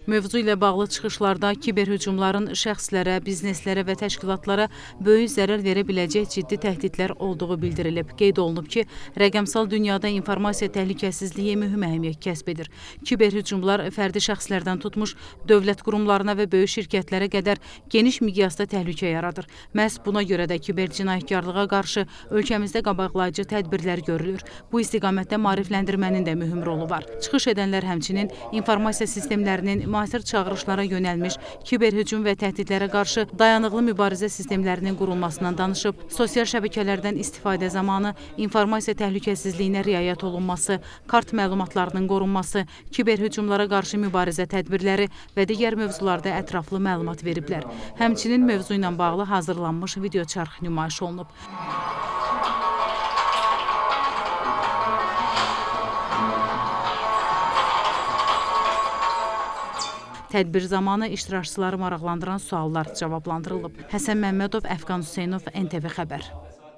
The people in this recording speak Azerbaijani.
Mövzu ilə bağlı çıxışlarda kiberhücumların şəxslərə, bizneslərə və təşkilatlara böyük zərər verə biləcək ciddi təhdidlər olduğu bildirilib. Qeyd olunub ki, rəqəmsal dünyada informasiya təhlükəsizliyi mühüm əhəmiyyət kəsb edir. Kiberhücumlar fərdi şəxslərdən tutmuş dövlət qurumlarına və böyük şirkətlərə qədər geniş miqyasda təhlükə yaradır. Məhz buna görə də kibercinayətkarlığa qarşı ölkəmizdə qabaqlayıcı tədbirlər görülür. Bu istiqamətdə maarifləndirmənin də mühüm rolu var. Çıxış edənlər həmçinin informasiya sistemlərinin müasir çağırışlara yönəlmiş kiberhücum və təhdidlərə qarşı dayanıqlı mübarizə sistemlərinin qurulmasından danışıb, sosial şəbəkələrdən istifadə zamanı informasiya təhlükəsizliyinə riayət olunması, kart məlumatlarının qorunması, kiberhücumlara qarşı mübarizə tədbirləri və digər mövzularda ətraflı məlumat veriblər. Həmçinin mövzu ilə bağlı hazırlanmış videoçarx nümayiş olunub. Tədbir zamanı iştirakçıları maraqlandıran suallar cavablandırılıb. Həsən Məmmədov, Əfqan Hüseynov, NTV Xəbər.